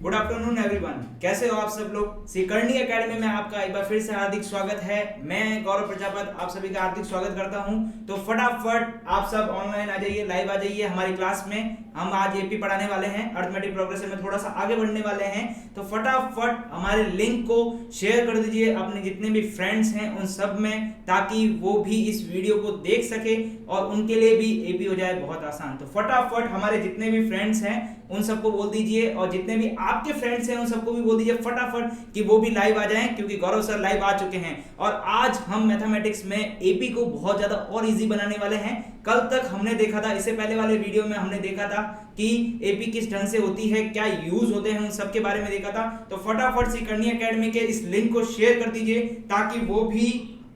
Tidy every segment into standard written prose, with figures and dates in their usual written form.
Good afternoon everyone. कैसे हो आप सब लोग। सीकरणी एकेडमी में आपका एक बार फिर से हार्दिक स्वागत है। मैं गौरव प्रजापत आप सभी का हार्दिक स्वागत करता हूं। तो फटाफट आप सब ऑनलाइन आ जाइए, लाइव आ जाइए हमारी क्लास में। हम आज एपी पढ़ाने वाले हैं, अर्थमेटिक प्रोग्रेशन में थोड़ा सा आगे बढ़ने वाले हैं। तो फटाफट हमारे लिंक को शेयर कर दीजिए अपने जितने भी फ्रेंड्स हैं उन सब में, ताकि वो भी इस वीडियो को देख सके और उनके लिए भी एपी हो जाए बहुत आसान। तो फटाफट हमारे जितने भी फ्रेंड्स हैं उन सबको बोल दीजिए, और जितने भी आपके फ्रेंड्स हैं उन सबको भी बोल दीजिए फटाफट कि वो भी लाइव आ जाएं, क्योंकि गौरव सर लाइव आ चुके हैं। और आज हम मैथमेटिक्स में एपी को बहुत ज्यादा और इजी बनाने वाले हैं। कल तक हमने देखा था, इससे पहले वाले वीडियो में हमने देखा था कि एपी किस ढंग से होती है, क्या यूज होते हैं, उन सब के बारे में देखा था। तो फटाफट सीकरणी एकेडमी के इस लिंक को शेयर कर दीजिए ताकि वो भी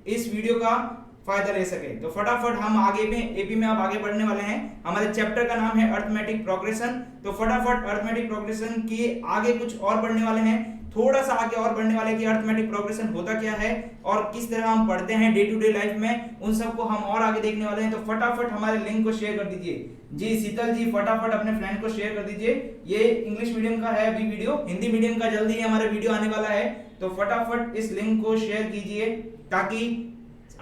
इस वीडियो का फायदा ले सके। तो फटाफट हम आगे में एपी में अब आगे बढ़ने वाले हैं। हमारे चैप्टर का नाम है अर्थमेटिक प्रोग्रेशन। तो फटाफट अर्थमेटिक प्रोग्रेशन के आगे कुछ और बढ़ने वाले हैं, थोड़ा सा आगे और बढ़ने वाले कि अर्थमेटिक प्रोग्रेशन होता क्या है और किस तरह हम पढ़ते हैं डे टू डे लाइफ में, उन सबको हम और आगे देखने वाले हैं। तो फटाफट हमारे लिंक को शेयर कर दीजिए। जी शीतल जी, फटाफट अपने फ्रेंड को शेयर कर दीजिए। ये इंग्लिश मीडियम का है अभी वीडियो, हिंदी मीडियम का जल्दी ही हमारा वीडियो आने वाला है। तो फटाफट इस लिंक को शेयर कीजिए ताकि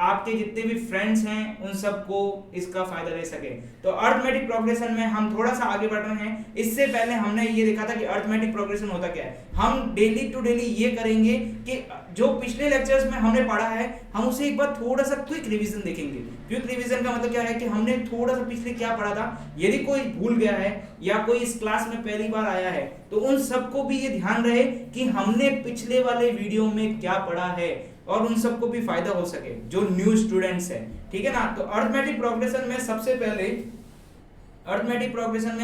आपके जितने भी फ्रेंड्स हैं उन सबको इसका फायदा ले सके। तो अर्थमेटिक प्रोग्रेशन में हम थोड़ा सा आगे बढ़ रहे हैं। इससे पहले हमने ये देखा था कि अर्थमेटिक प्रोग्रेशन होता क्या है। हम डेली टू डेली ये करेंगे कि जो पिछले लेक्चर्स में हमने पढ़ा है हम उसे एक बार थोड़ा सा क्विक रिवीजन देखेंगे। क्विक रिवीजन का मतलब क्या है कि हमने थोड़ा सा पिछले क्या पढ़ा था, यदि कोई भूल गया है या कोई इस क्लास में पहली बार आया है तो उन सबको भी ये ध्यान रहे कि हमने पिछले वाले वीडियो में क्या पढ़ा है और उन सबको भी फायदा हो सके जो न्यू स्टूडेंट्स है, ठीक है ना। तो अर्थमेटिक प्रोग्रेशन में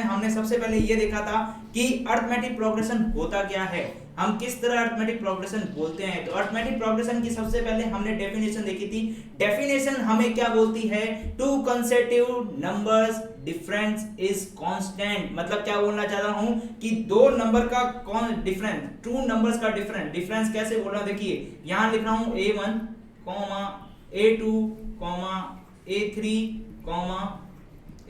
हमने सबसे पहले ये देखा था कि अर्थमेटिक प्रोग्रेशन होता क्या है, हम किस तरह अर्थमेटिक प्रोग्रेशन बोलते हैं। तो अर्थमेटिक प्रोग्रेशन की सबसे पहले हमने डेफिनेशन देखी थी। डेफिनेशन हमें क्या बोलती है, to consecutive numbers difference is constant. मतलब क्या बोलना चाहता हूं कि दो नंबर का डिफरेंस, टू नंबर्स का डिफरेंस कैसे बोलना, देखिए यहां लिख रहा हूं a1, a2, a3,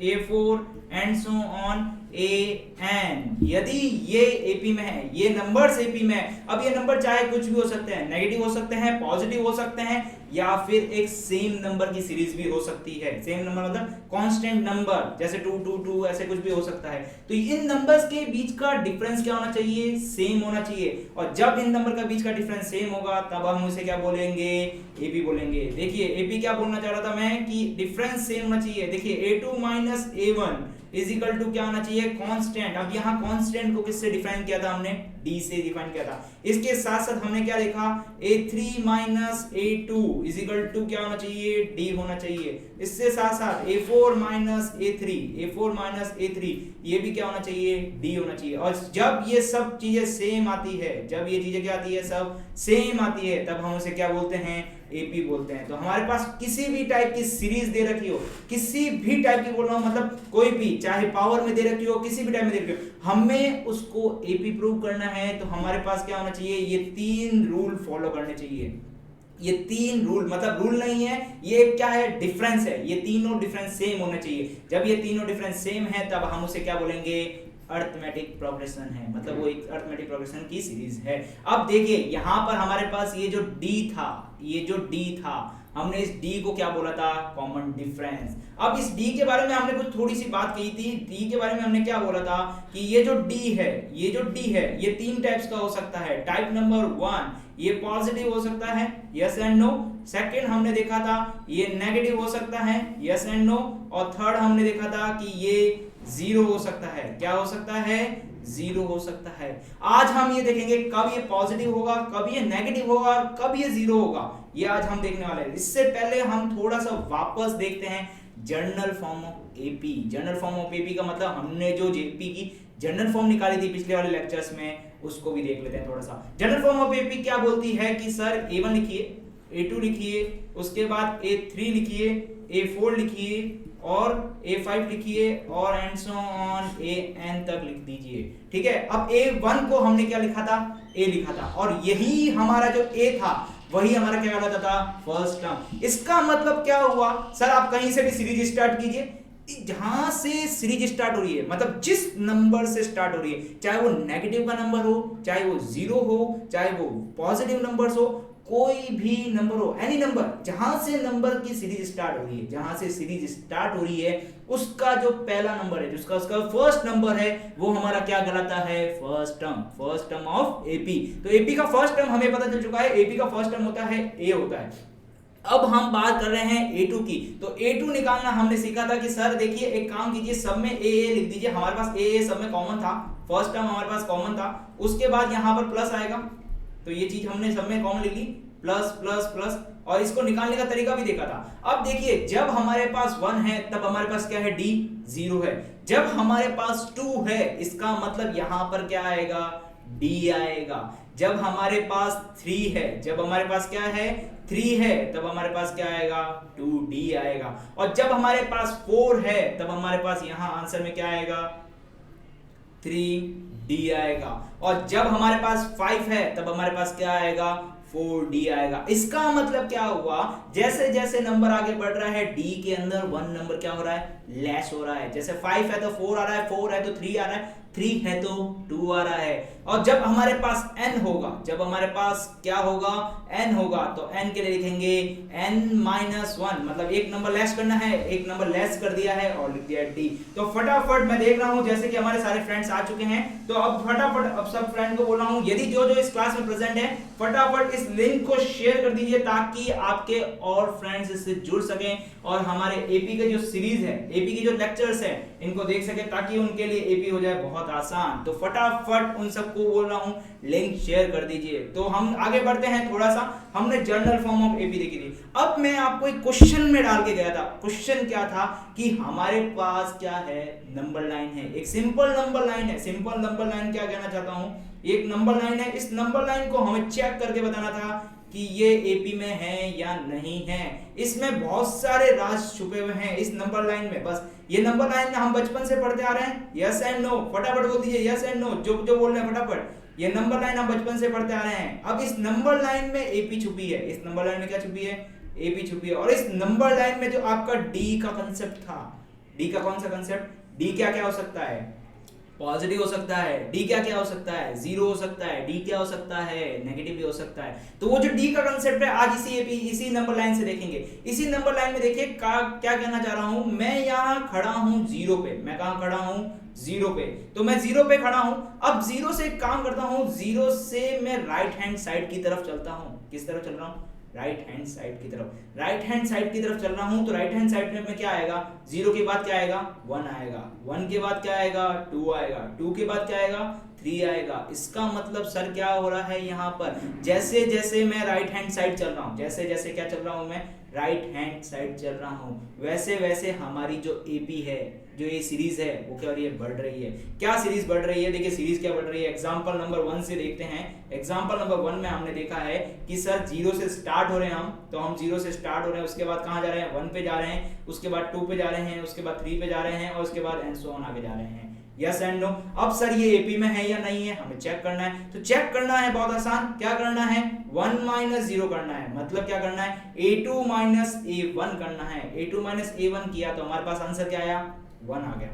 a4 and so on an। यदि ये एपी में है, ये नंबर्स एपी में है, अब ये नंबर चाहे कुछ भी हो सकते हैं, नेगेटिव हो सकते हैं, पॉजिटिव हो सकते हैं, या फिर एक सेम नंबर की सीरीज भी हो सकती है। सेम नंबर मतलब कांस्टेंट नंबर, जैसे 2 2 2 ऐसे कुछ भी हो सकता है। तो इन नंबर्स के बीच का डिफरेंस क्या होना चाहिए, सेम होना चाहिए। और जब इन नंबर का बीच का डिफरेंस सेम होगा तब हम उसे क्या बोलेंगे, एपी बोलेंगे। देखिए एपी क्या बोलना चाह रहा था मैं कि डिफरेंस सेम होना चाहिए। देखिए a2 minus a1 is equal to क्या होना चाहिए, कांस्टेंट। अब यहाँ कांस्टेंट को किससे डिफाइन किया था हमने, d से डिफाइन किया था। इसके साथ साथ हमने क्या देखा, a3 minus a2 is equal to क्या होना चाहिए, d होना चाहिए। इससे साथ साथ a4 माइनस a3 ये भी क्या होना चाहिए, d होना चाहिए। और जब ये सब चीजें सेम आती है, जब ये चीजें क्या आती है, सब सेम आती है, तब हम उसे क्या बोलते हैं, एपी बोलते हैं। तो हमारे पास किसी भी टाइप की सीरीज दे रखी हो, किसी भी टाइप की बोल रहा हूं, मतलब कोई भी, चाहे पावर में दे रखी हो, किसी भी टाइप में दे रखी हो, हमें उसको एपी प्रूव करना है। तो हमारे पास क्या होना चाहिए, ये 3 रूल फॉलो करने चाहिए। ये 3 रूल मतलब रूल नहीं है, ये क्या है, डिफरेंस है। ये तीनों डिफरेंस सेम होने चाहिए। जब ये तीनों डिफरेंस सेम है तब हम उसे क्या बोलेंगे, अर्थमेटिक प्रोग्रेशन है, मतलब वो एक अर्थमेटिक प्रोग्रेशन की सीरीज है। अब देखिए यहां पर हमारे पास ये जो d था, हमने इस d को क्या बोला था, कॉमन डिफरेंस। अब इस d के बारे में हमने कुछ थोड़ी सी बात कही थी। d के बारे में हमने क्या बोला था कि ये जो d है ये 3 टाइप्स का हो सकता है। टाइप नंबर 1 ये पॉजिटिव हो सकता है, यस एंड नो। सेकंड हमने देखा था ये नेगेटिव हो सकता है, यस एंड नो। और थर्ड हमने देखा था कि ये 0 हो सकता है। क्या हो सकता है, 0 हो सकता है। आज हम ये देखेंगे कब ये पॉजिटिव होगा, कब ये नेगेटिव होगा और कब ये 0 होगा, ये आज हम देखने वाले हैं। इससे पहले हम थोड़ा सा वापस देखते हैं general form of AP. General form of AP का मतलब हमने जो जेपी की जनरल फॉर्म निकाली थी पिछले वाले लेक्चर्स में, उसको भी देख लेते हैं थोड़ा सा। जनरल फॉर्म ऑफ एपी क्या बोलती है कि सर a1 लिखिए, a2 लिखिए, उसके बाद a3 लिखिए, a4 लिखिए और a5 लिखिए और एंड सो ऑन an तक लिख दीजिए, ठीक है। अब a1 को हमने क्या लिखा था, a लिखा था, और यही हमारा जो a था वही हमारा क्या कहलाता था, फर्स्ट टर्म। इसका मतलब क्या हुआ, सर आप कहीं से भी सीरीज स्टार्ट कीजिए, जहां से सीरीज स्टार्ट हो रही है, मतलब जिस नंबर से स्टार्ट हो रही है, चाहे वो नेगेटिव का नंबर हो, चाहे वो जीरो हो, चाहे वो पॉजिटिव नंबर्स हो, कोई भी नंबर हो, एनी नंबर, जहां से नंबर की सीरीज स्टार्ट हो रही है, जहां से सीरीज स्टार्ट हो रही है, उसका जो पहला नंबर है, जिसका उसका फर्स्ट नंबर है, वो हमारा क्या कहलाता है? First term of AP. तो एपी का फर्स्ट टर्म हमें पता चल चुका है, एपी का फर्स्ट टर्म होता है ए होता है। अब हम बात कर रहे हैं A2 की। तो A2 निकालना हमने सीखा था कि सर देखिए एक काम कीजिए, सब में A लिख दीजिए। हमारे पास A सब में कॉमन था, फर्स्ट टर्म हमारे पास कॉमन था, उसके बाद यहां पर प्लस आएगा, तो ये चीज हमने सब में कॉमन लिख ली, प्लस प्लस प्लस, और इसको निकालने का तरीका भी देखा था। अब देखिए जब हमारे पास 1 है तब हमारे पास क्या है? D 0 है। जब हमारे पास 2 है, इसका मतलब यहां पर क्या आएगा? D आएगा। जब हमारे पास 3 है, जब हमारे पास क्या है? 3 है, तब हमारे पास क्या आएगा? 2D आएगा। और जब हमारे पास 4 है, तब हमारे पास यहां आंसर में क्या आएगा? 3D आएगा। और जब हमारे पास 5 है, तब हमारे पास क्या आएगा? 4D आएगा। इसका मतलब क्या हुआ? जैसे जैसे नंबर आगे बढ़ रहा है, D के अंदर 1 नंबर क्या हो रहा है? लेस हो रहा है। जैसे 5 है तो 4 आ रहा है, 4 है तो 3 आ रहा है, 3 है तो 2 आ रहा है। और जब हमारे पास n होगा, जब हमारे पास क्या होगा? n होगा, तो n के लिए लिखेंगे n-1, मतलब एक नंबर लेस करना है, एक नंबर लेस कर दिया है और लिख दिया D। तो फटाफट मैं देख रहा हूं जैसे कि हमारे सारे फ्रेंड्स आ चुके हैं, तो अब फटाफट अब सब फ्रेंड को बोल रहा हूं, यदि जो जो इस क्लास में प्रेजेंट है, फटाफट इस लिंक को शेयर कर दीजिए ताकि आपके और फ्रेंड्स इससे जुड़ सकें और हमारे एपी के जो सीरीज है, एपी की जो लेक्चर्स है, इनको देख सके ताकि उनके लिए एपी हो जाए बहुत आसान। तो फटाफट उन सबको बोल रहा हूं, लिंक शेयर कर दीजिए। तो हम आगे बढ़ते हैं थोड़ा सा। हमने जर्नल फॉर्म ऑफ एपी देखी थी। अब मैं आपको एक क्वेश्चन में डाल के गया था। क्वेश्चन क्या था कि हमारे पास क्या है? नंबर लाइन है, एक सिंपल नंबर लाइन है। सिंपल नंबर लाइन क्या कहना चाहता हूं? एक नंबर लाइन है। इस नंबर लाइन को हमें चेक करके बताना था कि ये एपी में है या नहीं है। इसमें बहुत सारे राज छुपे हुए हैं इस नंबर लाइन में। बस ये नंबर लाइन हम बचपन से पढ़ते आ रहे हैं। यस एंड नो, फटाफट बोल दीजिए यस एंड नो, जो जो बोल रहे हैं फटाफट। ये नंबर लाइन हम बचपन से पढ़ते आ रहे हैं। अब इस नंबर लाइन में एपी छुपी है। इस नंबर लाइन में क्या छुपी है? एपी छुपी है। और इस नंबर लाइन में जो आपका डी का कंसेप्ट था, डी का कौन सा कंसेप्ट? डी क्या क्या हो सकता है? पॉजिटिव हो सकता है। डी क्या क्या हो सकता है? जीरो हो सकता है। डी क्या हो सकता है? नेगेटिव भी हो सकता है। तो वो जो डी का कंसेप्ट है आज इसी नंबर लाइन से देखेंगे। इसी नंबर लाइन में देखिए क्या कहना चाह रहा हूं मैं। यहां खड़ा हूं जीरो पे। मैं कहां खड़ा हूं? जीरो पे। तो मैं जीरो पे खड़ा हूं। अब जीरो से एक काम करता हूं, जीरो से मैं राइट हैंड साइड की तरफ चलता हूं। किस तरफ चल रहा हूं? राइट हैंड साइड की तरफ। राइट हैंड साइड की तरफ चल रहा हूं, तो राइट हैंड साइड में क्या आएगा? जीरो के बाद क्या आएगा? 1 आएगा। 1 के बाद क्या आएगा? 2 आएगा। 2 के बाद क्या आएगा? 3 आएगा। इसका मतलब सर क्या हो रहा है यहाँ पर? जैसे जैसे मैं राइट हैंड साइड चल रहा हूँ, जैसे जैसे क्या चल रहा हूँ मैं? राइट हैंड साइड चल रहा हूँ, वैसे वैसे हमारी जो एपी है, जो ये सीरीज है, वो क्या हो रही है? बढ़ रही है। क्या सीरीज बढ़ रही है? देखिए सीरीज क्या बढ़ रही है। एग्जांपल नंबर 1 से देखते हैं। एग्जांपल नंबर 1 में हमने देखा है कि सर जीरो से स्टार्ट हो रहे हैं हम, तो हम जीरो से स्टार्ट हो रहे हैं, उसके बाद कहाँ जा रहे हैं? 1 पे जा रहे हैं, उसके बाद 2 पे जा रहे हैं, उसके बाद 3 पे जा रहे हैं, और उसके बाद एंड सो ऑन आगे जा रहे हैं। Yes and no. अब सर ये एपी में है या नहीं है, हमें चेक करना है। तो चेक करना है बहुत आसान। क्या करना है? 1 - 0 करना है। मतलब क्या करना है? A2 - A1 करना है। A2 - A1 किया तो हमारे पास आंसर क्या आया? 1 आ गया।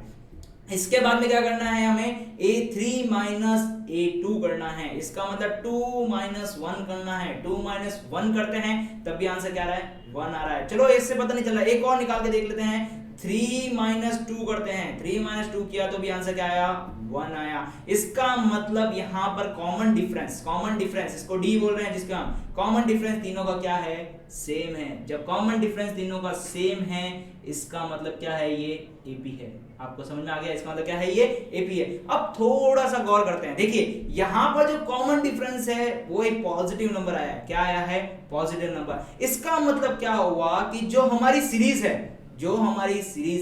इसके बाद में क्या करना है? हमें A3 - A2 करना है। इसका मतलब 2 - 1 करना है। 2 - 1 करते हैं तब भी आंसर क्या आ रहा है? 1 आ रहा है। चलो इससे पता नहीं चल रहा, एक और निकाल के देख लेते हैं। 3 - 2 करते हैं। 3 - 2 किया तो भी आंसर क्या आया? 1 आया। इसका मतलब यहाँ पर कॉमन डिफरेंस, इसको डी बोल रहे हैं जिसका कॉमन डिफरेंस तीनों का क्या है? सेम है। जब कॉमन डिफरेंस तीनों का सेम है, इसका मतलब क्या है? ये एपी है। आपको समझ में आ गया? इसका मतलब क्या है? ये एपी है। अब थोड़ा सा गौर करते हैं। देखिए यहाँ पर जो कॉमन डिफरेंस है वो एक पॉजिटिव नंबर आया है। क्या आया है? Positive number. इसका मतलब क्या हुआ कि जो हमारी सीरीज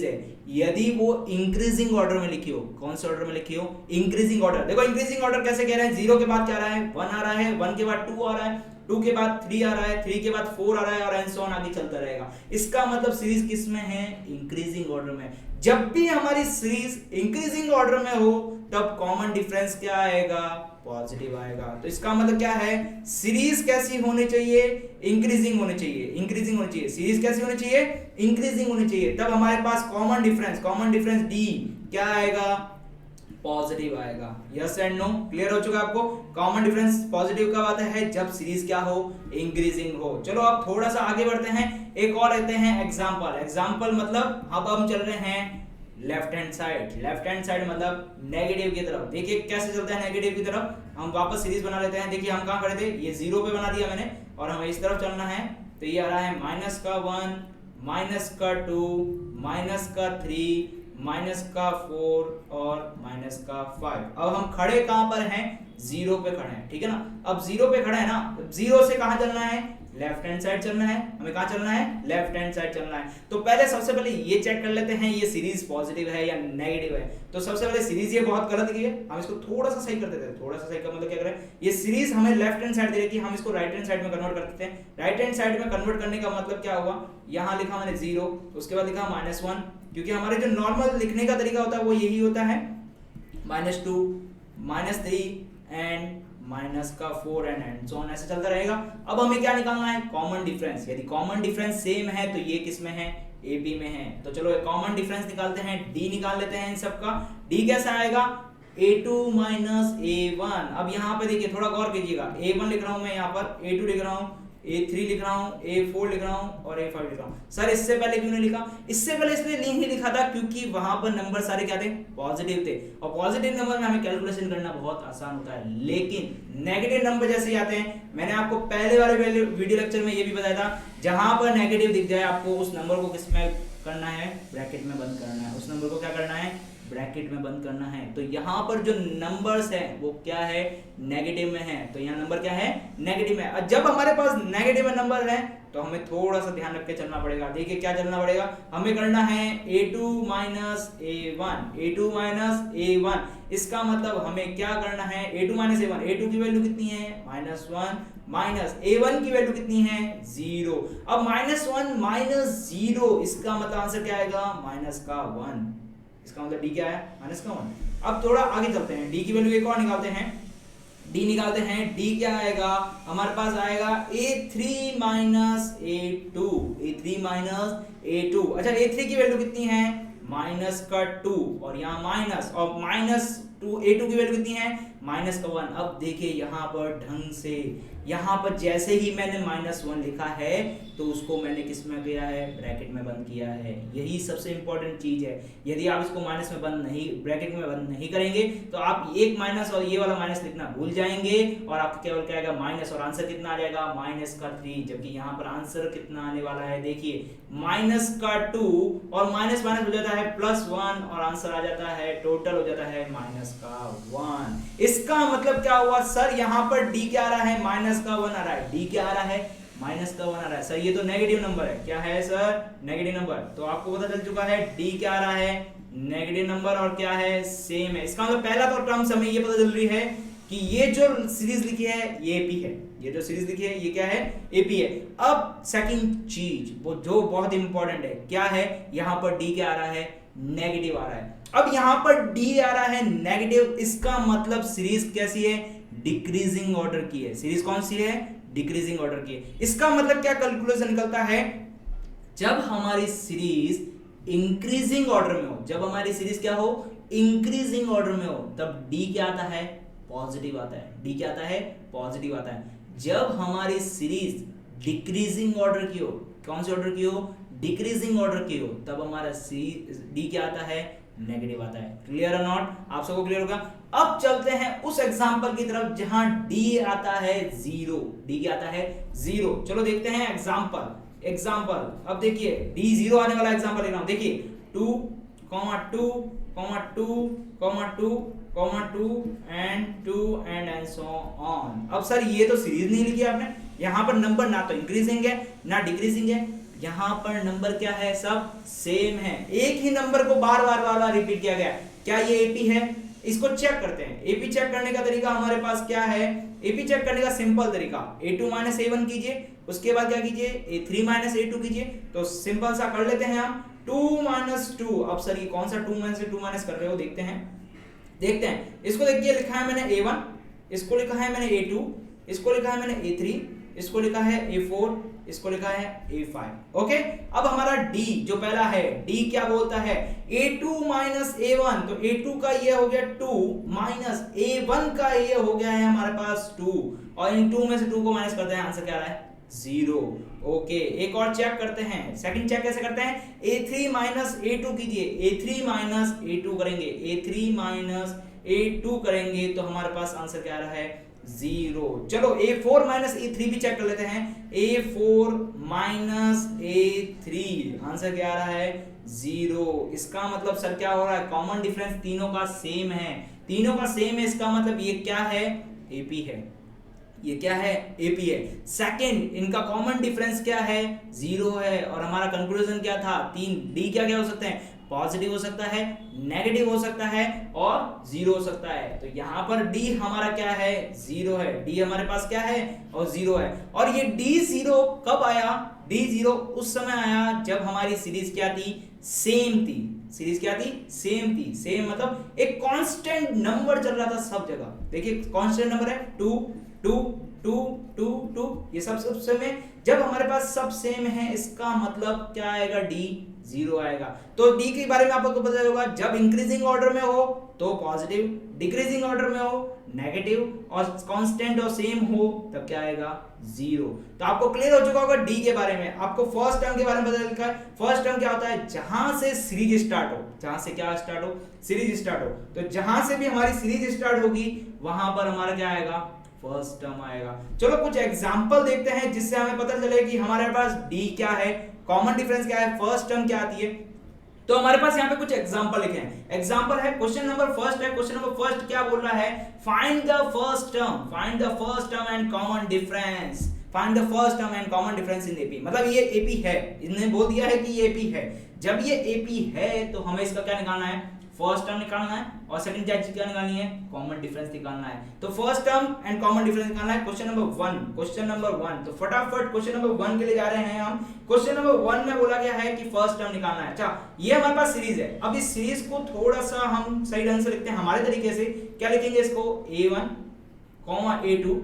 है, यदि वो इंक्रीजिंग ऑर्डर में लिखी हो, कौन से ऑर्डर में लिखी हो? Increasing order. देखो इंक्रीजिंग ऑर्डर कैसे कह रहे हैं? 0 के बाद क्या आ रहा है? 1 आ रहा है, 1 के बाद 2 आ रहा है, 2 के बाद 3 आ रहा है, 3 के बाद 4 आ रहा है, और एंड सो ऑन आगे चलता रहेगा। इसका मतलब सीरीज किस में है? इंक्रीजिंग ऑर्डर में। जब भी हमारी सीरीज इंक्रीजिंग ऑर्डर में हो तब कॉमन डिफरेंस क्या आएगा? पॉजिटिव आएगा। तो इसका मतलब क्या है, सीरीज कैसी होनी चाहिए, इंक्रीजिंग होनी चाहिए, इंक्रीजिंग होनी चाहिए। सीरीज कैसी होनी चाहिए, इंक्रीजिंग होनी चाहिए। तब हमारे पास कॉमन डिफरेंस डी क्या आएगा, पॉजिटिव आएगा। यस एंड नो, क्लियर हो चुका आपको। कॉमन डिफरेंस पॉजिटिव कब आता है, जब सीरीज क्या हो, इंक्रीजिंग हो। चलो अब थोड़ा सा आगे बढ़ते हैं, एक और लेते हैं एग्जांपल मतलब अब हम चल रहे हैं लेफ्ट हैंड साइड मतलब नेगेटिव की तरफ। देखिए कैसे चलता है नेगेटिव की तरफ। हम वापस सीरीज बना लेते हैं। देखिए हम कहां खड़े थे, ये 0 पे बना दिया मैंने, और हमें इस तरफ चलना है। तो ये आ रहा है -1 -2 -3 -4 और -5। अब हम खड़े कहां पर हैं, 0 पे खड़े हैं, ठीक है ना। अब 0 पे खड़े हैं ना, 0 से कहां चलना है, लेफ्ट हैंड साइड चलना है। हमें कहां चलना है, लेफ्ट हैंड साइड चलना है। तो पहले सबसे पहले ये चेक कर लेते हैं ये सीरीज पॉजिटिव है या नेगेटिव है। तो सबसे पहले सीरीज ये बहुत गलत की है, हम इसको थोड़ा सा सही कर देते हैं। थोड़ा सा सही का मतलब क्या करें, ये सीरीज हमें लेफ्ट हैंड साइड दे रखी है, हम इसको राइट हैंड साइड में कन्वर्ट कर देते हैं। राइट हैंड साइड में कन्वर्ट करने का मतलब क्या हुआ, यहाँ लिखा मैंने 0, उसके बाद लिखा -1, क्योंकि हमारे जो नॉर्मल लिखने का तरीका होता है वो यही होता है, -2 -3 एंड -4 एंड सो ऑन, ऐसे चलता रहेगा। अब हमें क्या निकालना है, कॉमन डिफरेंस। यदि कॉमन डिफरेंस सेम है तो ये किस में है, AB में है। तो चलो कॉमन डिफरेंस निकालते हैं, D निकाल लेते हैं इन सब का। D कैसा आएगा, A2 A1। अब यहाँ पे देखिए थोड़ा गौर कीजिएगा, A1 लिख रहा हूं मैं, यहाँ पर A2 लिख रहा हूं, A3 लिख रहा हूं, A4 लिख रहा हूं और A5 लिख रहा हूं। सर इससे पहले क्यों नहीं लिखा, इससे पहले इसलिए नहीं लिखा था क्योंकि वहां पर नंबर सारे क्या थे, पॉजिटिव थे, और पॉजिटिव नंबर में हमें कैलकुलेशन करना बहुत आसान होता है। लेकिन नेगेटिव नंबर जैसे ही आते हैं, मैंने आपको पहले वाले वीडियो लेक्चर में ये भी बताया था, जहां पर नेगेटिव दिख जाए आपको उस नंबर को किस में करना है, ब्रैकेट में बंद करना है। उस नंबर को क्या करना है, ब्रैकेट में बंद करना है। तो यहाँ पर जो नंबर्स है वो क्या है, नेगेटिव में है। तो यहाँ नंबर क्या है, नेगेटिव में। और जब हमारे पास नेगेटिव में नंबर है तो हमें थोड़ा सा ध्यान रख के चलना पड़ेगा। देखिए क्या चलना पड़ेगा, हमें करना है A2 A1। इसका मतलब हमें क्या करना है, A2 A1। A2 की वैल्यू कितनी है, -1 माइनस A1 की वैल्यू कितनी है, 0। अब -1 -0, इसका मतलब आंसर क्या आएगा, -1। इसका मतलब D क्या है, -1। अब थोड़ा आगे चलते हैं, D की वैल्यू एक और निकालते हैं। D निकालते हैं, D क्या आएगा, हमारे पास आएगा A3 A2। अच्छा A3 की वैल्यू कितनी है, -2, और यहाँ माइनस, और -2 A2 की वैल्यू कितनी है, -1। अब देखिए यहाँ पर ढंग से, यहाँ पर जैसे ही मैंने -1 लिखा है तो उसको मैंने किस में किया है, ब्रैकेट में बंद किया है। यही सबसे इंपॉर्टेंट चीज है। यदि आप इसको माइनस में बंद नहीं, ब्रैकेट में बंद नहीं करेंगे तो आप एक माइनस और ये वाला माइनस लिखना भूल जाएंगे, और आपको केवल क्या आएगा, माइनस, और आंसर कितना आ जाएगा, -3। जबकि यहाँ पर आंसर कितना आने वाला है, देखिए -2 और माइनस माइनस हो जाता है +1, और आंसर आ जाता है, टोटल हो जाता है -1। इसका मतलब क्या हुआ सर, यहाँ पर D क्या आ रहा है, -1 आ रहा है। D क्या आ रहा है, -1 आ रहा है। सर ये तो नेगेटिव नंबर है, क्या है सर, नेगेटिव नंबर। तो आपको पता चल चुका है D क्या आ रहा है, नेगेटिव नंबर, और क्या है, सेम है। इसका मतलब पहला तो टर्म्स हमें ये पता चल रही है कि ये जो सीरीज लिखी है ये AP है, ये जो सीरीज लिखी है ये क्या है, AP है। अब सेकंड चीज वो जो बहुत इंपॉर्टेंट है, क्या है, यहाँ पर D क्या आ रहा है, नेगेटिव आ रहा है। अब यहाँ पर D आ रहा है नेगेटिव, इसका मतलब सीरीज कैसी है, डिक्रीजिंग ऑर्डर की है। सीरीज कौन सी है, डिक्रीजिंग ऑर्डर की है। इसका मतलब क्या कैलकुलेशन निकलता है, जब हमारी सीरीज इंक्रीजिंग ऑर्डर में हो, जब हमारी सीरीज क्या हो, इंक्रीजिंग ऑर्डर में हो, तब D क्या आता है, पॉजिटिव आता है। D क्या आता है, पॉजिटिव आता है। जब हमारी सीरीज डिक्रीजिंग ऑर्डर की हो, कौन से ऑर्डर की हो, डिक्रीजिंग ऑर्डर की हो, तब हमारा D क्या आता है, नेगेटिव आता है। क्लियर और नॉट, आप सबको क्लियर होगा। अब चलते हैं उस एग्जांपल की तरफ जहां D आता है 0। D क्या आता है, 0। चलो देखते हैं एग्जांपल। अब देखिए D 0 आने वाला एग्जांपल ले रहा हूं। देखिए 2, 2, 2, 2 एंड सो ऑन। अब सर ये तो सीरीज नहीं लिखी आपने, यहाँ पर नंबर ना तो इंक्रीजिंग है ना डिक्रीजिंग है, यहाँ पर नंबर क्या है, सब सेम है। एक ही नंबर को बार बार रिपीट किया गया। क्या ये AP है, इसको चेक करते हैं। AP चेक करने का तरीका हमारे पास क्या है, AP चेक करने का सिंपल तरीका, A2 A1 कीजिए, उसके बाद क्या कीजिए, A3 A2 कीजिए। तो सिंपल सा कर लेते हैं हम, 2 - 2। अब सर ये कौन सा 2 से 2 माइनस कर रहे हो, देखते हैं। इसको देखिए, लिखा है मैंने A1, इसको लिखा है मैंने A2, इसको लिखा है मैंने A3, इसको लिखा है A4, इसको लिखा है A5। ओके, अब हमारा D जो पहला है, D क्या बोलता है, A2 माइनस A1, तो A2 का ये हो गया 2 माइनस A1 का ये हो गया है हमारे पास 2, और इन 2 में से 2 को माइनस करते हैं, आंसर क्या आ रहा है 0। ओके, एक और चेक करते हैं, सेकंड चेक कैसे करते हैं, A3 माइनस A2 कीजिए, A3 माइनस A2 करेंगे, A3 माइनस A2 करेंगे तो हमारे पास आंसर क्या आ रहा है 0। चलो A4 माइनस A3 भी चेक कर लेते हैं, A4 माइनस A3 आंसर क्या आ रहा है 0। इसका मतलब सर क्या हो रहा है, कॉमन डिफरेंस तीनों का सेम है, तीनों का सेम है, इसका मतलब ये क्या है AP है, ये क्या है AP है। सेकंड, इनका कॉमन डिफरेंस क्या है 0 है, और हमारा कंक्लूजन क्या था 3, D क्या क्या हो सकते हैं, पॉजिटिव हो सकता है, नेगेटिव हो सकता है और 0 हो सकता है। तो यहाँ पर D हमारा क्या है 0 है, D हमारे पास क्या है और 0 है। और ये D0 कब आया, D0 उस समय आया जब हमारी सीरीज क्या थी, सेम थी। सीरीज क्या थी, सेम थी। सेम मतलब एक कांस्टेंट नंबर चल रहा था सब जगह। देखिए कांस्टेंट नंबर है 2 2 2 2 2, ये सब सेम है। जब हमारे पास सब सेम है इसका मतलब क्या आएगा, D 0 आएगा। तो D के बारे में आपको पता होगा, जब इंक्रीजिंग ऑर्डर में हो तो पॉजिटिव, डिक्रीजिंग ऑर्डर में हो नेगेटिव, और कांस्टेंट और सेम हो तब क्या आएगा 0। तो आपको क्लियर हो चुका होगा D के बारे में। आपको फर्स्ट टर्म के बारे में पता लिखा है, फर्स्ट टर्म क्या होता है, जहां से सीरीज स्टार्ट हो, जहां से क्या स्टार्ट हो, सीरीज स्टार्ट हो। तो जहां से भी हमारी सीरीज स्टार्ट होगी वहां पर हमारा क्या आएगा, फर्स्ट टर्म आएगा। चलो कुछ एग्जांपल देखते हैं जिससे हमें पता चले कि हमारे पास D क्या है, कॉमन डिफरेंस क्या है, फर्स्ट टर्म क्या आती है। तो हमारे पास यहाँ पे कुछ एग्जांपल लिखे हैं। एग्जांपल है क्वेश्चन नंबर फर्स्ट है, क्वेश्चन नंबर फर्स्ट क्या बोल रहा है, find the first term, find the first term and common difference, find the first term and common difference in AP। मतलब ये AP है, इन्होंने बोल दिया है कि ये AP है। जब ये AP है तो हमें इसका क्या निकालना है, फर्स्ट टर्म निकालना है, और सेकंड चीज क्या निकालनी है, कॉमन डिफरेंस निकालना है। तो first term and common difference निकालना है। क्वेश्चन नंबर 1, क्वेश्चन नंबर 1, तो फटाफट क्वेश्चन नंबर 1 के लिए जा रहे हैं हम। क्वेश्चन नंबर 1 में बोला गया है कि फर्स्ट टर्म निकालना है। अच्छा, ये हमारे पास सीरीज है। अब इस सीरीज को थोड़ा सा हम सही ढंग से लिखते हैं हमारे तरीके से। क्या लिखेंगे इसको, A1, A2,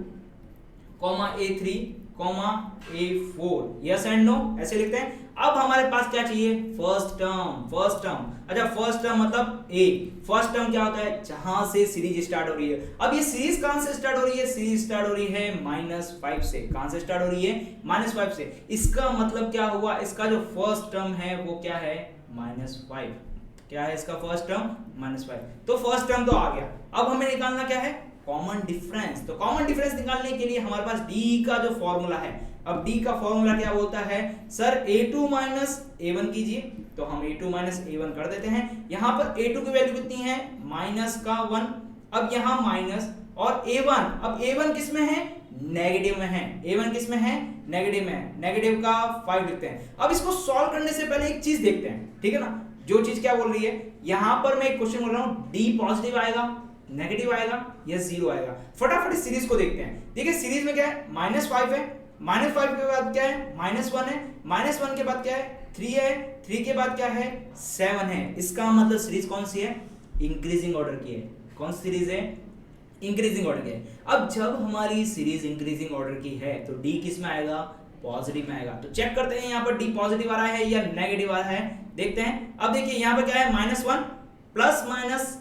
A3, A4, yes and no, ऐसे लिखते हैं। अब हमारे पास क्या चाहिए, फर्स्ट टर्म, फर्स्ट टर्म। अच्छा, फर्स्ट टर्म मतलब A, फर्स्ट टर्म क्या होता है, जहां से सीरीज स्टार्ट हो रही है। अब ये सीरीज कहां से स्टार्ट हो रही है, सीरीज स्टार्ट हो रही है -5 से। कहां से स्टार्ट हो रही है, -5 से। इसका मतलब क्या हुआ, इसका जो फर्स्ट टर्म है वो क्या है, -5। क्या है इसका फर्स्ट टर्म, -5। तो फर्स्ट टर्म तो आ गया। अब हमें निकालना क्या है, कॉमन डिफरेंस। तो कॉमन डिफरेंस निकालने के लिए हमारे पास D का जो फॉर्मूला है, अब D का फॉर्मूला क्या बोलता है, सर A2 माइनस A1 कीजिए। तो हम A2 माइनस A1 कर देते हैं। यहां पर A2 की वैल्यू कितनी है, -1। अब यहां माइनस, और A1, अब A1 किस में है, नेगेटिव में है। A1 किस में है, नेगेटिव में है। नेगेटिव का 5 लिखते हैं। अब इसको सॉल्व करने से पहले एक चीज देखते हैं, ठीक है ना। जो चीज क्या बोल रही है, यहां पर मैं एक क्वेश्चन बोल रहा हूं, D पॉजिटिव आएगा, नेगेटिव आएगा या 0 आएगा। फटाफट इस सीरीज को देखते हैं। देखिए सीरीज में क्या है, -5 है, -5 के बाद क्या है, -1 है, -1 के बाद क्या है, 3 है, 3 के बाद क्या है, 7 है। इसका मतलब सीरीज कौन सी है, इंक्रीजिंग ऑर्डर की है। कौन सी सीरीज है, इंक्रीजिंग ऑर्डर की है। अब जब हमारी सीरीज इंक्रीजिंग ऑर्डर की है तो D किस में आएगा, पॉजिटिव में आएगा। तो चेक करते हैं यहाँ पर D पॉजिटिव आ रहा है या नेगेटिव आ रहा है, देखते हैं। अब देखिए यहाँ पर क्या है, -1 plus minus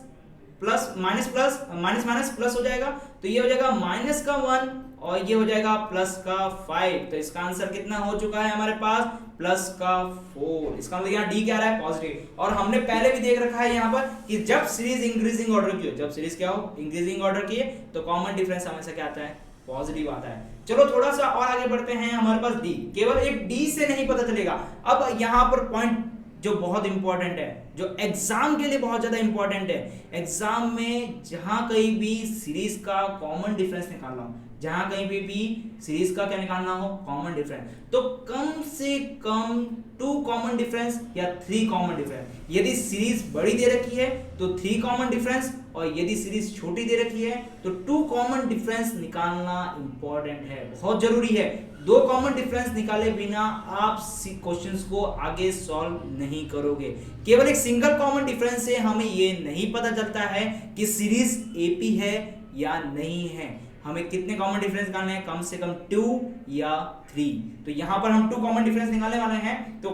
plus minus plus minus minus plus हो जाएगा। तो ये हो जाएगा -1 और ये हो जाएगा +5। तो इसका आंसर कितना हो चुका है हमारे पास, +4। इसका मतलब यहाँ D क्या आ रहा है, पॉजिटिव। और हमने पहले भी देख रखा है यहाँ पर कि जब सीरीज इंक्रीजिंग ऑर्डर की हो, जब सीरीज क्या हो, इंक्रीजिंग ऑर्डर की है, तो कॉमन डिफरेंस हमेशा क्या आता है, पॉजिटिव आता है। चलो थोड़ा सा और आगे बढ़ते हैं। हमारे पास D, केवल एक D से नहीं पता चलेगा। अब यहाँ पर पॉइंट जो बहुत इंपॉर्टेंट है, जो एग्जाम के लिए बहुत ज्यादा इंपॉर्टेंट है, एग्जाम में जहां कहीं भी सीरीज का कॉमन डिफरेंस निकालना हो, जहां कहीं भी सीरीज का क्या निकालना हो, कॉमन डिफरेंस, तो कम से कम 2 कॉमन डिफरेंस या 3 कॉमन डिफरेंस। यदि सीरीज बड़ी दे रखी है तो 3 कॉमन डिफरेंस, और यदि सीरीज छोटी दे रखी है तो 2 कॉमन डिफरेंस निकालना इंपॉर्टेंट है, बहुत जरूरी है। 2 कॉमन डिफरेंस निकाले बिना आप क्वेश्चंस को आगे सॉल्व नहीं करोगे। केवल एक सिंगल कॉमन डिफरेंस से हमें ये नहीं पता चलता है कि सीरीज AP है या नहीं है। हमें कितने कॉमन डिफरेंस निकालने हैं, कम से कम 2 या 3। तो यहाँ पर हम 2 कॉमन डिफरेंस निकालने वाले हैं। तो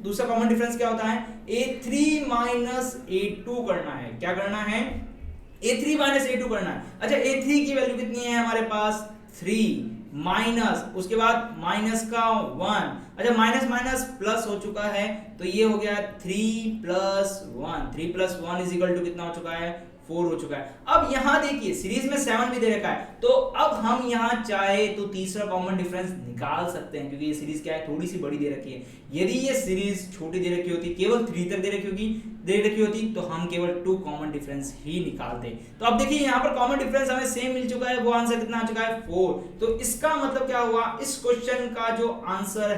दूसरा कॉमन डिफरेंस क्या होता है, A3 माइनस A2 करना है। क्या करना है, A3 माइनस A2 करना है। अच्छा A3 की वैल्यू कितनी है हमारे पास 3 माइनस, उसके बाद माइनस का 1, अच्छा माइनस माइनस प्लस हो चुका है तो ये हो गया 3 plus 1, 3 plus 1 is equal to कितना हो चुका है 4 हो चुका है। अब यहां देखिए सीरीज में 7 भी दे रखा है, तो अब हम यहां चाहे तो तीसरा कॉमन डिफरेंस निकाल सकते हैं, क्योंकि ये सीरीज क्या है थोड़ी सी बड़ी दे रखी है। यदि ये सीरीज छोटी दे रखी होती, केवल 3 तक दे रखी होती तो हम केवल 2 कॉमन डिफरेंस ही निकालते। तो अब देखिए यहाँ पर कॉमन डिफरेंस हमें सेम मिल चुका है, वो आंसर कितना आ चुका है 4। तो इसका मतलब क्या हुआ, इस क्वेश्चन का जो आंसर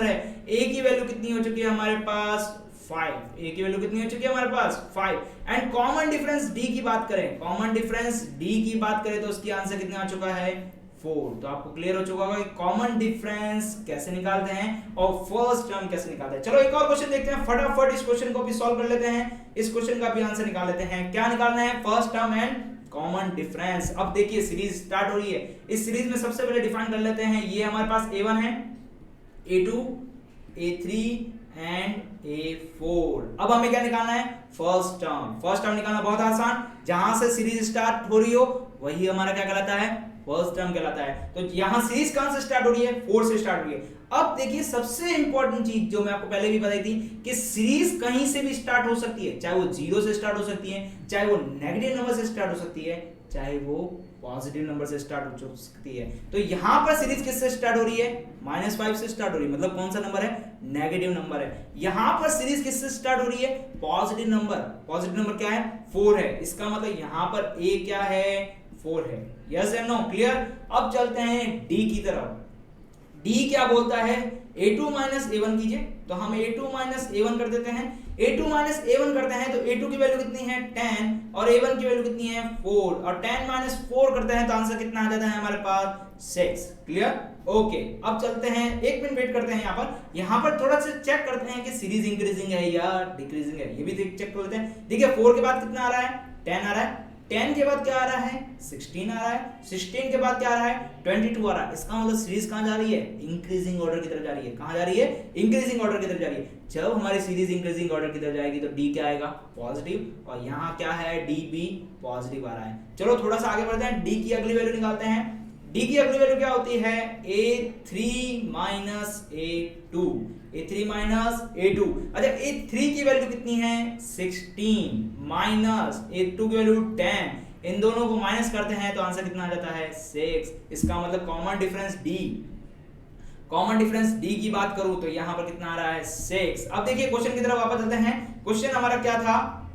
है, ए की वैल्यू कितनी हो चुकी है हमारे पास 5। ए की वैल्यू कितनी हो चुकी है हमारे पास 5। एंड कॉमन डिफरेंस डी की बात करें, तो उसकी आंसर कितना आ चुका है 4। तो आपको क्लियर हो चुका होगा कि कॉमन डिफरेंस कैसे निकालते हैं और फर्स्ट टर्म कैसे निकालते हैं। चलो एक और क्वेश्चन देखते हैं, फटाफट इस क्वेश्चन को भी सॉल्व कर लेते हैं, इस क्वेश्चन का भी आंसर निकाल लेते हैं। क्या निकालना है, first term and common difference. अब देखिए सीरीज स्टार्ट हो रही है, इस सीरीज में सबसे पहले डिफाइन कर लेते हैं, ये हमारे पास A1 है, A2, A3 एंड A4। अब हमें क्या निकालना है, फर्स्ट टर्म निकालना बहुत आसान, जहां से सीरीज स्टार्ट हो रही हो वही हमारा क्या कहलाता है, फर्स्ट टर्म कहलाता है। तो यहां सीरीज कहां से स्टार्ट हो रही है, 4 से स्टार्ट हो रही है। अब देखिए सबसे इंपॉर्टेंट चीज जो मैं आपको पहले भी बताई थी कि सीरीज कहीं से भी स्टार्ट हो सकती है, चाहे वो 0 से स्टार्ट हो सकती है, चाहे वो नेगेटिव नंबर से स्टार्ट हो सकती है, चाहे वो पॉजिटिव नंबर से स्टार्ट हो सकती है। तो यहां पर सीरीज किससे स्टार्ट हो रही है, -5 से स्टार्ट हो रही है, मतलब कौन सा नंबर है, नेगेटिव नंबर है। यहां पर सीरीज किससे स्टार्ट हो रही है, पॉजिटिव नंबर क्या है 4 है, इसका मतलब यहां पर ए क्या है 4 है। Yes and no, clear. अब चलते हैं डी की तरफ। डी क्या बोलता है, A2 माइनस A1 कीजिए, तो हम A2 माइनस A1 कर देते हैं। A2 माइनस A1 करते हैं तो A2 की वैल्यू कितनी है 10 और A1 की वैल्यू कितनी है 4, और 10 माइनस 4 करते हैं तो आंसर कितना आ जाता है हमारे पास 6। Clear, okay. अब चलते हैं, एक मिनट वेट करते हैं, यहाँ पर थोड़ा सा चेक करते हैं कि सीरीज इंक्रीजिंग है या डिक्रीजिंग है, ये भी चेक कर लेते हैं। देखिए 4 के बाद कितना आ रहा है 10 आ रहा है, 10 के बाद क्या आ रहा है 16 आ रहा है, 16 के बाद क्या आ रहा है 22 आ रहा है। इसका मतलब सीरीज कहां जा रही है, इंक्रीजिंग ऑर्डर की तरफ जा रही है। कहां जा रही है, इंक्रीजिंग ऑर्डर की तरफ जा रही है। जब हमारी सीरीज इंक्रीजिंग ऑर्डर की तरफ जाएगी तो डी क्या आएगा पॉजिटिव, और यहाँ क्या है डी भी पॉजिटिव आ रहा है। चलो थोड़ा सा आगे बढ़ते हैं, डी की अगली वैल्यू निकालते हैं। डी की अगली वैल्यू क्या होती है, A3 minus A2, A3 minus A2। अच्छा A3 की वैल्यू कितनी है 16 माइनस A2 की वैल्यू 10, इन दोनों को माइनस करते हैं तो आंसर कितना आ जाता है 6। इसका मतलब कॉमन डिफरेंस डी की बात करूं तो यहां पर कितना आ रहा है 6। अब देखिए क्वेश्चन की तरफ वापस चलते हैं। क्वेश्चन हमारा क्या था,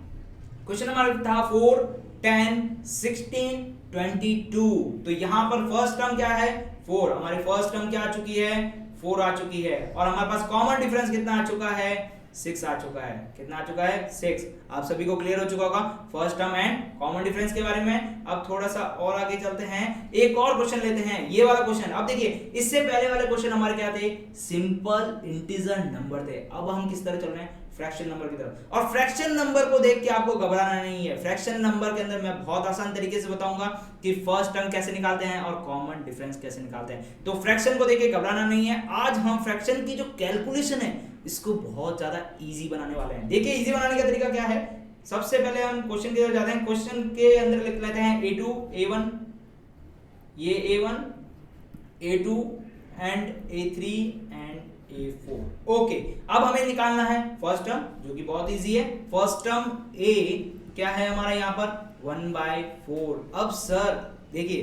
क्वेश्चन हमारा था 4, 10, 16, 22। तो यहां पर फर्स्ट टर्म क्या है 4, हमारी फर्स्ट टर्म क्या आ चुकी है 4 आ चुकी है, और हमारे पास कॉमन डिफरेंस कितना आ चुका है 6 आ चुका है। कितना आ चुका है 6। आप सभी को क्लियर हो चुका होगा first term and common difference के बारे में। अब थोड़ा सा और आगे चलते हैं, एक और क्वेश्चन लेते हैं, ये वाला क्वेश्चन। अब देखिए इससे पहले वाले क्वेश्चन हमारे क्या थे, सिंपल इंटीजर नंबर थे। अब हम किस तरह चल रहे हैं, फ्रैक्शन नंबर की तरफ। और फ्रैक्शन नंबर को देख के आपको घबराना नहीं है। फ्रैक्शन नंबर के अंदर मैं बहुत आसान तरीके से बताऊंगा कि फर्स्ट टर्म कैसे निकालते हैं और कॉमन डिफरेंस कैसे निकालते हैं। तो फ्रैक्शन को देख के घबराना नहीं है। आज हम फ्रैक्शन की जो कैलकुलेशन है इसको बहुत ज्यादा इजी बनाने वाले हैं। देखिए इजी बनाने का तरीका क्या है, सबसे पहले हम क्वेश्चन की तरफ जाते हैं। क्वेश्चन के अंदर लिख लेते हैं A2 A1, ये A1 A2 and A3 and A4। Okay, अब हमें निकालना है फर्स्ट टर्म, जो कि बहुत इजी है। फर्स्ट टर्म A क्या है हमारा यहाँ पर 1/4। अब सर देखिए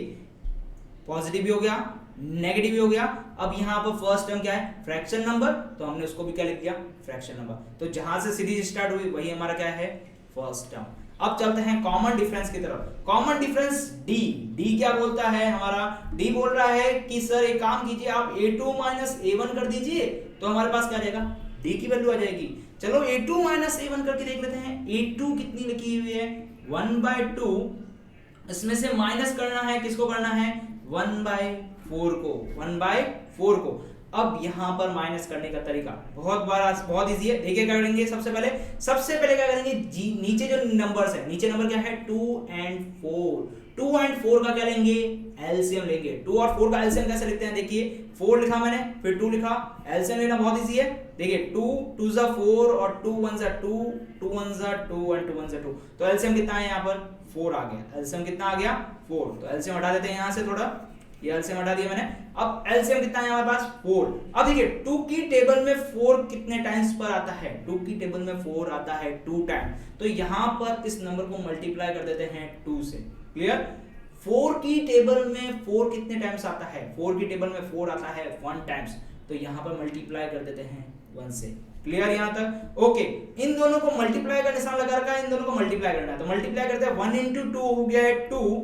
पॉजिटिव भी हो गया, नेगेटिव भी हो गया। अब यहाँ पर फर्स्ट टर्म क्या है फ्रैक्शन नंबर, तो हमने उसको भी क्या लिख दिया फ्रैक्शन नंबर। तो जहां से सीरीज स्टार्ट हुई वही हमारा क्या है फर्स्ट टर्म। अब चलते हैं कॉमन डिफरेंस की तरफ। कॉमन डिफरेंस डी क्या बोलता है हमारा, डी बोल रहा है कि सर एक काम कीजिए आप A2 माइनस A1 कर दीजिए, तो हमारे पास क्या आ जाएगा डी की वैल्यू आ जाएगी। चलो A2 माइनस A1 करके देख लेते हैं। A2 कितनी लिखी हुई है 1/2, इसमें से माइनस करना है, किसको करना है 1/4 को, 1/4 को। अब यहाँ पर माइनस करने का तरीका बहुत इजी है। देखिए क्या करेंगे, सबसे पहले क्या करेंगे, नीचे जो नंबर्स है, नीचे नंबर क्या है 2 and 4, 2 and 4 का क्या लेंगे, एलसीएम लेंगे। 2 और 4 का एलसीएम कैसे लिखते हैं, देखिए 4 लिखा मैंने, फिर 2 लिखा, एलसीएम लेना बहुत इजी है। देखिए 2 2 जा 4 और 2 1 जा 2, 2 1 जा 2 और 2 1 जा 2, तो एलसीएम कितना है यहाँ पर 4 आ गया। एलसीएम कितना आ गया 4, तो एलसीएम हटा देते हैं यहाँ से, थोड़ा ये एलसीएम हटा दिया मैंने। अब एलसीएम कितना है हमारे पास 4। अब देखिए 2 की टेबल में 4 कितने टाइम्स पर आता है, 2 की टेबल में 4 आता है 2 टाइम, तो यहाँ पर इस नंबर को मल्टीप्लाई कर देते हैं 2 से। क्लियर, 4 की टेबल में 4 कितने टाइम्स आता है, 4 की टेबल में 4 आता है 1 टाइम्स, तो यहाँ पर मल्टीप्लाई कर देते हैं 1 से। क्लियर यहाँ तक, ओके। इन दोनों को मल्टीप्लाई का निशान लगा रखा है, इन दोनों को मल्टीप्लाई करना है, तो मल्टीप्लाई करते हैं 1 into 2 हो गया है 2,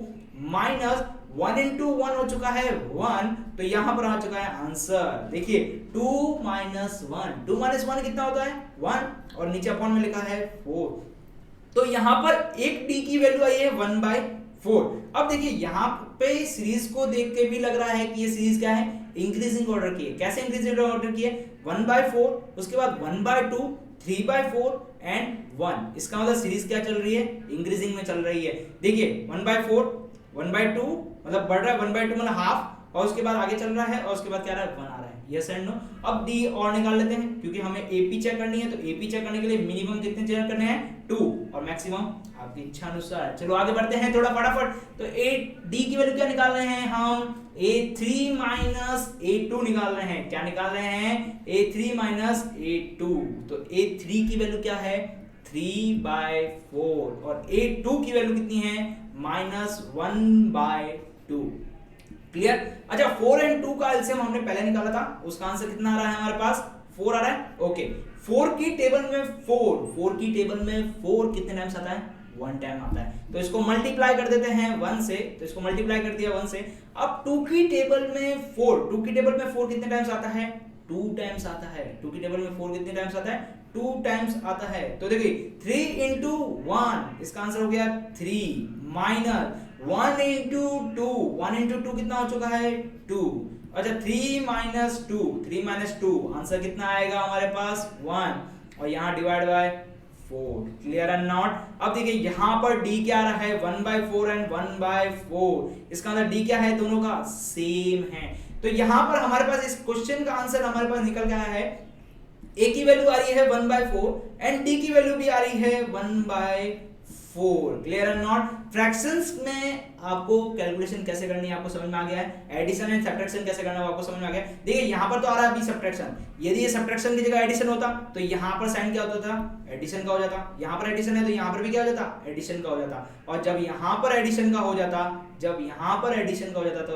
माइनस 1 into 1 हो चुका है 1, तो यहां पर आ चुका है आंसर। देखिए 2 minus 1, 2 minus 1 कितना होता है 1, और नीचे अपॉन में लिखा है 4, तो यहां पर एक d की वैल्यू आई है 1/4। अब देखिए यहां पे सीरीज को देख के भी लग रहा है कि ये सीरीज क्या है, इंक्रीजिंग ऑर्डर की है। कैसे इंक्रीजिंग ऑर्डर की है, 1/4, उसके बाद 1/2, 3/4 एंड 1, इसका मतलब सीरीज क्या चल रही है, इंक्रीजिंग में चल रही है। देखिए 1/4, 1/2 मतलब बढ़ रहा है, 1/2 मतलब हाफ, और उसके बाद आगे चल रहा है, और उसके बाद क्या आ रहा है 1 आ रहा है। Yes and no. अब डी और निकाल लेते हैं, क्योंकि हमें एपी चेक करनी है, तो एपी चेक करने के लिए मिनिमम कितने चेक करने हैं 2, और मैक्सिमम आपकी इच्छा अनुसार। चलो आगे बढ़ते हैं थोड़ा फटाफट। तो ए डी की वैल्यू क्या निकाल रहे हैं हम, A3 minus A2 निकाल रहे हैं। क्या निकाल रहे हैं, A3 minus A2, तो A3 की वैल्यू क्या है 3/4, और A2 की वैल्यू कितनी है -1/2। क्लियर। अच्छा 4 and 2 का एलसीएम हमने पहले निकाला था, उसका आंसर कितना आ रहा है हमारे पास 4 आ रहा है। ओके 4 की टेबल में 4 कितने टाइम्स आता है 1 टाइम आता है, तो इसको मल्टीप्लाई कर देते हैं 1 से, तो इसको मल्टीप्लाई कर दिया 1 से। अब 2 की टेबल में 4 कितने टाइम्स आता है 2 टाइम्स आता है। 2 की टेबल में 4 कितने टाइम्स आता है 2 टाइम्स आता है, तो देखिए 3 into 1, इसका आंसर हो गया 3, माइनस 1 into 2, 1 into 2 कितना हो चुका है 2। अच्छा 3 minus 2, आंसर कितना आएगा हमारे पास 1, और यहाँ divide by 4। Clear and not. अब देखिए यहाँ पर d क्या आ रहा है 1/4 एंड 1/4, इसका मतलब d क्या है, दोनों का सेम है। तो यहाँ पर हमारे पास इस क्वेश्चन का आंसर हमारे पास निकल के आया है, a की वैल्यू आ रही है 1/4 एंड d की वैल्यू भी आ रही है 1/4। Clear and not. फ्रैक्शंस में आपको कैलकुलेशन कैसे करनी है आपको समझ में आ गया है, एडिशन एंड सब्ट्रैक्शन कैसे करना है आपको समझ में आ गया है। देखिए यहाँ पर तो आ रहा है अभी सब्ट्रैक्शन, यदि ये सब्ट्रैक्शन की जगह एडिशन होता तो यहाँ पर साइन क्या होता था, एडिशन का हो जाता। यहाँ पर एडिशन है तो यहाँ पर भी क्या हो जाता, एडिशन का हो जाता। और जब यहाँ पर एडिशन का हो जाता, तो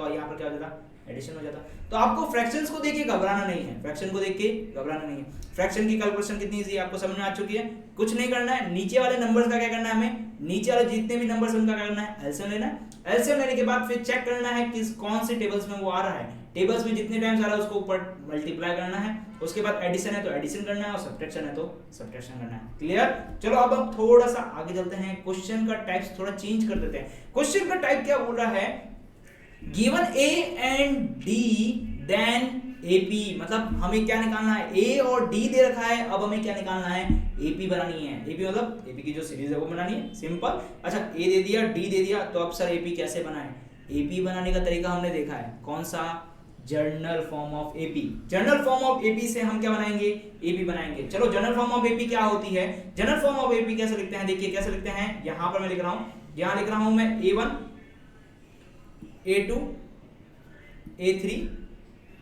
यहाँ पर क्या हो जाता, एडिशन हो जाता। तो आपको फ्रैक्शंस को देख के घबराना नहीं है, फ्रैक्शन की कैलकुलेशन कितनी इजी है आपको समझ में आ चुकी है। कुछ नहीं करना है, नीचे वाले नंबर्स का क्या करना है हमें, नीचे वाले जितने भी नंबर्स उनका क्या करना है एलसीएम लेना है। एलसीएम लेने के बाद फिर चेक करना है कि कौन से टेबल्स में वो आ रहा है, टेबल्स में जितने टाइम्स आ रहा है उसको ऊपर मल्टीप्लाई करना है, उसके बाद एडिशन है तो एडिशन करना है, और सब्ट्रैक्शन है तो सब्ट्रैक्शन करना है। क्लियर। चलो अब हम थोड़ा सा आगे चलते हैं, क्वेश्चन का टाइप्स थोड़ा चेंज कर देते हैं। क्वेश्चन का टाइप क्या बोल रहा है, given A and D then AP, मतलब हमें क्या निकालना है, A और D दे रखा है, अब हमें क्या निकालना है AP बनानी है। AP मतलब AP की जो सीरीज है वो बनानी है, सिंपल। अच्छा A दे दिया D दे दिया, तो अब सर AP कैसे बनाएं, AP बनाने का तरीका हमने देखा है, कौन सा, journal form of AP। Journal form of AP से हम क्या बनाएंगे, AP बनाएंगे। चलो जर्नल फॉर्म ऑफ AP क्या होती है, जर्नल फॉर्म ऑफ AP कैसे लिखते हैं, देखिए कैसे लिखते हैं, यहाँ पर मैं लिख रहा हूँ, यहाँ लिख रहा हूँ मैं A1 A2 A3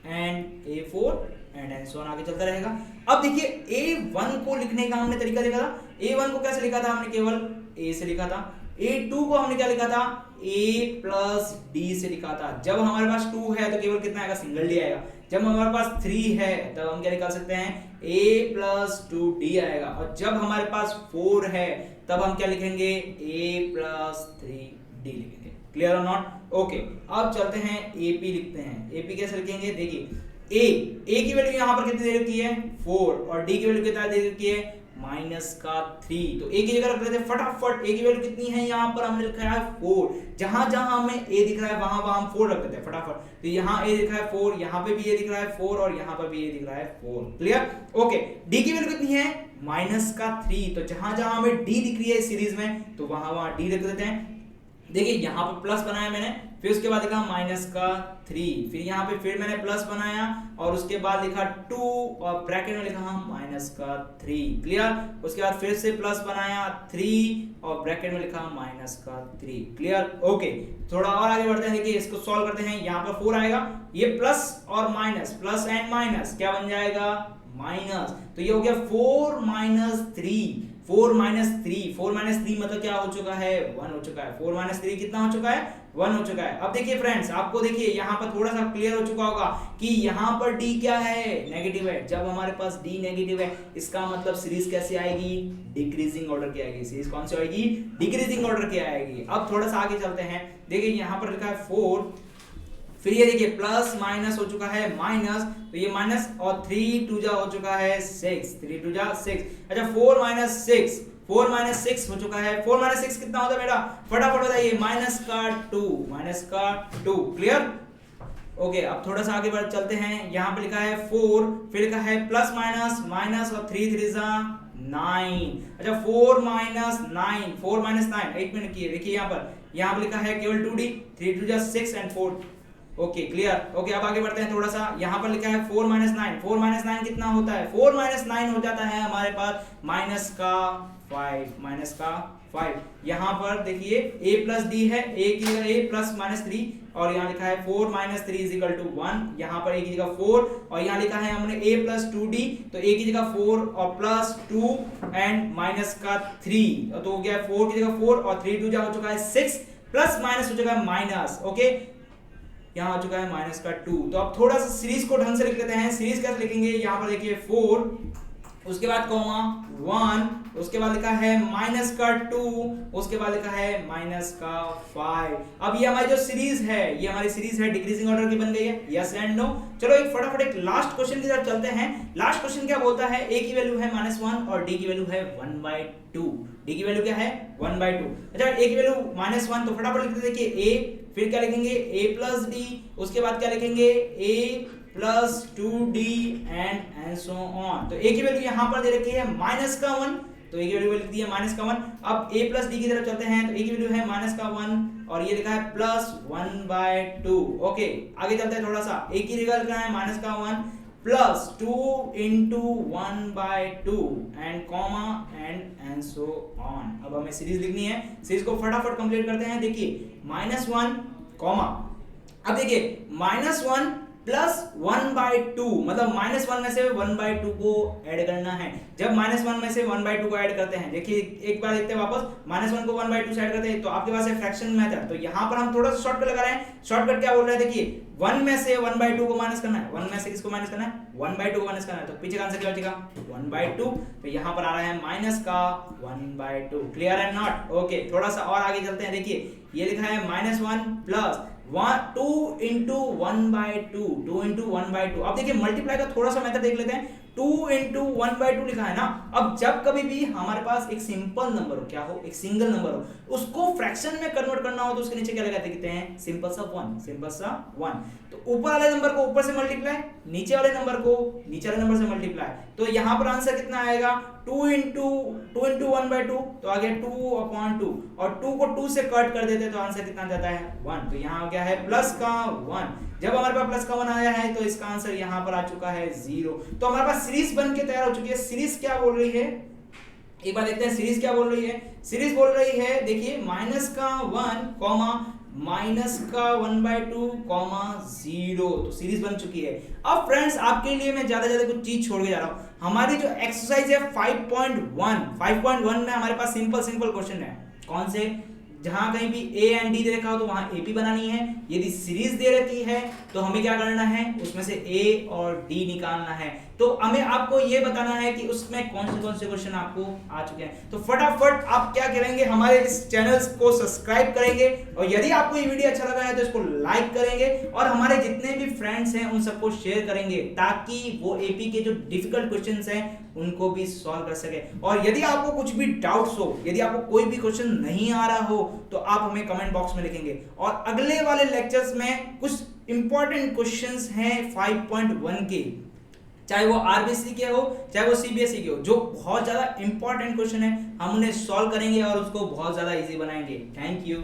and A4 and so on आगे चलता रहेगा। अब देखिए A1 को लिखने का हमने तरीका देखा था, A1 को कैसे लिखा था हमने, केवल A से लिखा था। A2 को हमने क्या लिखा था, A प्लस D से लिखा था। जब हमारे पास 2 है तो केवल कितना आएगा, सिंगल D आएगा। जब हमारे पास 3 है तब हम क्या निकाल सकते हैं, A प्लस 2D आएगा। और जब हमारे पास 4 है तब हम क्या लिखेंगे, A प्लस 3D लिखेंगे। क्लियर और नॉट। ओके अब चलते हैं AP लिखते हैं। AP कैसे लिखेंगे, देखिए A की वैल्यू यहाँ पर कितनी दे रखी है 4, और D की वैल्यू कितना दे रखी है माइनस का 3। तो ए की जगह रख लेते हैं फटाफट। ए की वैल्यू कितनी है, यहाँ पर हमने लिखा है 4। जहां जहां हमें ए दिख रहा है वहां वहां हम 4 रख देते हैं फटाफट। तो यहाँ ए दिख रहा है 4, यहाँ पे भी ए दिख रहा है 4 और यहाँ पर भी ए दिख रहा है 4। क्लियर? ओके, डी की वैल्यू कितनी है, माइनस का 3। तो जहां जहां हमें डी दिख रही है इस सीरीज में तो वहां वहां डी रख देते हैं। देखिए यहाँ पर प्लस बनाया मैंने, फिर उसके बाद लिखा माइनस का 3, फिर यहाँ पे फिर मैंने प्लस बनाया और उसके बाद लिखा 2 और ब्रैकेट में लिखा माइनस का 3। क्लियर? उसके बाद फिर से प्लस बनाया 3 और ब्रैकेट में लिखा माइनस का 3। क्लियर? ओके, थोड़ा और आगे बढ़ते हैं। देखिए इसको सॉल्व करते हैं। यहाँ पर 4 आएगा, ये प्लस और माइनस, प्लस एंड माइनस क्या बन जाएगा, माइनस। तो ये हो गया 4 माइनस 3। 4 माइनस 3, 4 माइनस 3 मतलब क्या हो चुका है, 1 हो चुका है। 4 माइनस 3 कितना हो चुका है, 1 हो चुका है। अब देखिए फ्रेंड्स, आपको देखिए यहाँ पर थोड़ा सा क्लियर हो चुका होगा कि यहाँ पर डी क्या है, नेगेटिव है। जब हमारे पास डी नेगेटिव है इसका मतलब सीरीज कैसे आएगी, डिक्रीजिंग ऑर्डर की आएगी। सीरीज कौन सी आएगी, डिक्रीजिंग ऑर्डर की आएगी। अब थोड़ा सा आगे चलते हैं। देखिए यहाँ पर लिखा है 4, फिर ये देखिए प्लस माइनस हो चुका है माइनस, तो ये माइनस और 3 2 जा हो चुका है 6, 3 2 जा 6। अच्छा 4 माइनस 6, 4 माइनस 6 हो चुका है। 4 माइनस 6 कितना होता है बेटा, फटाफट बताइए, माइनस का 2, माइनस का 2। क्लियर? ओके, अब थोड़ा सा आगे बढ़ चलते हैं। यहाँ पे लिखा है 4, फिर लिखा है प्लस माइनस माइनस और 3 3 जा 9। अच्छा 4 माइनस 9, 4 माइनस 9, एक मिनट की देखिए यहाँ पर लिखा है केवल 2d, 3 2 जा 6 एंड 4। Okay clear? ओके, अब आगे बढ़ते हैं थोड़ा सा। यहाँ पर लिखा है 4 माइनस 9, 4 माइनस 9 कितना होता है, 4 माइनस 9 हो जाता है हमारे पास माइनस का 5, माइनस का 5। यहाँ पर देखिए a प्लस डी है, a की जगह a प्लस माइनस 3 और यहाँ लिखा है 4 माइनस 3 इज इक्वल टू 1। यहाँ पर a की जगह 4 और यहाँ लिखा है हमने a प्लस 2d, तो a की जगह 4 और प्लस 2 एंड माइनस का 3, तो हो गया 4 की जगह 4 और 3 2 जा हो चुका है 6, प्लस माइनस हो चुका है माइनस। ओके, यहाँ हो चुका है माइनस का 2। तो अब थोड़ा सा सीरीज को ढंग से लिख लेते हैं। सीरीज कैसे लिखेंगे, यहाँ पर देखिए 4, उसके बाद कॉमा 1, उसके बाद लिखा है माइनस का 2, उसके बाद लिखा है माइनस का 5। अब ये हमारी जो सीरीज है, ये हमारी सीरीज है डिक्रीजिंग ऑर्डर की बन गई है, यस एंड नो। चलो एक फटाफट एक लास्ट क्वेश्चन की तरफ चलते हैं। लास्ट क्वेश्चन क्या बोलता है, a की वैल्यू है -1 और d की वैल्यू है 1/2। d की वैल्यू क्या है, 1/2। अच्छा a की वैल्यू -1, तो फटाफट लिखते हैं। देखिए a, फिर क्या लिखेंगे a प्लस d, उसके बाद क्या लिखेंगे a plus 2d and so on. तो a की वैल्यू यहाँ पर दे रखी है माइनस का 1, तो a की वैल्यू लिख दी है माइनस का 1। अब a प्लस d की तरफ चलते हैं, तो a की वैल्यू है माइनस का 1 और ये लिखा है प्लस 1/2। ओके, आगे चलते हैं थोड़ा सा। a की जगह लिखा है माइनस का 1 plus 2 into 1/2 and comma and so on. अब हमें सीरीज लिखनी है, सीरीज को फटाफट कंप्लीट करते हैं। देखिए -1 कॉमा, अब देखिए -1 प्लस 1/2 मतलब -1 में से 1/2 को ऐड करना है। जब -1 में से 1/2 को ऐड करते हैं, देखिए एक बार देखते हैं वापस, -1 को 1/2 से ऐड करते हैं तो आपके पास है फ्रैक्शन मेथड। तो यहाँ पर हम थोड़ा सा शॉर्टकट लगा रहे हैं। शॉर्टकट क्या बोल रहे हैं, देखिए 1 में से 1/2 को माइनस करना है, 1 में से किसको माइनस करना है, 1/2 को माइनस करना है। तो पीछे का आंसर क्या बचेगा, 1/2। तो यहाँ पर आ रहा है माइनस का 1/2। Clear and not? ओके, थोड़ा सा और आगे चलते हैं। देखिए ये लिखा है -1 प्लस 2 into 1/2, 2 into 1/2। अब देखिए मल्टीप्लाई का थोड़ा सा मेथड देख लेते हैं। 2 into 1/2 लिखा है ना। अब जब कभी भी हमारे पास एक सिंपल नंबर हो, क्या हो, एक सिंगल नंबर हो, उसको फ्रैक्शन में कन्वर्ट करना हो तो उसके नीचे क्या लगाते हैं, सिंपल सा 1, सिंपल सा 1। तो ऊपर वाले नंबर को ऊपर से मल्टीप्लाई, नीचे वाले नंबर को नीचे वाले नंबर से मल्टीप्लाई। तो यहाँ पर आंसर कितना आएगा, 2 into 1/2, तो आ गया 2/2 और 2 को 2 से कट कर देते तो आंसर कितना जाता है, 1। तो यहाँ आ गया है प्लस का 1। जब हमारे पास प्लस का 1 आया है तो इसका आंसर यहाँ पर आ चुका है 0। तो हमारे पास सीरीज बन के तैयार हो चुकी है। सीरीज क्या बोल रही है, एक बार देखते हैं सीरीज क्या बोल रही है। सीरीज बोल रही है, देखिए -1 कॉमा माइनस का 1/2 कॉमा 0। तो सीरीज बन चुकी है। अब फ्रेंड्स आपके लिए मैं ज्यादा कुछ चीज छोड़ के जा रहा हूं। हमारी जो एक्सरसाइज है 5.1 में हमारे पास सिंपल क्वेश्चन है। कौन से, जहां कहीं भी ए एंड डी दे रखा हो तो वहां एपी बनानी है। यदि सीरीज दे रखी है तो हमें क्या करना है, उसमें से ए और डी निकालना है। तो हमें आपको ये बताना है कि उसमें कौन से क्वेश्चन आपको आ चुके हैं। तो फटाफट आप क्या करेंगे, हमारे इस चैनल को सब्सक्राइब करेंगे, और यदि आपको ये वीडियो अच्छा लगा है तो इसको लाइक करेंगे, और हमारे जितने भी फ्रेंड्स हैं उन सबको शेयर करेंगे, ताकि वो एपी के जो डिफिकल्ट क्वेश्चंस हैं उनको भी सॉल्व कर सके। और यदि आपको कुछ भी डाउट्स हो, यदि आपको कोई भी क्वेश्चन नहीं आ रहा हो, तो आप हमें कमेंट बॉक्स में लिखेंगे। और अगले वाले लेक्चर्स में कुछ इंपॉर्टेंट क्वेश्चंस हैं 5.1 के, चाहे वो आरबीसी के हो चाहे वो सीबीएसई के हो, जो बहुत ज्यादा इंपॉर्टेंट क्वेश्चन है, हम उन्हें सॉल्व करेंगे और उसको बहुत ज्यादा इजी बनाएंगे। Thank you.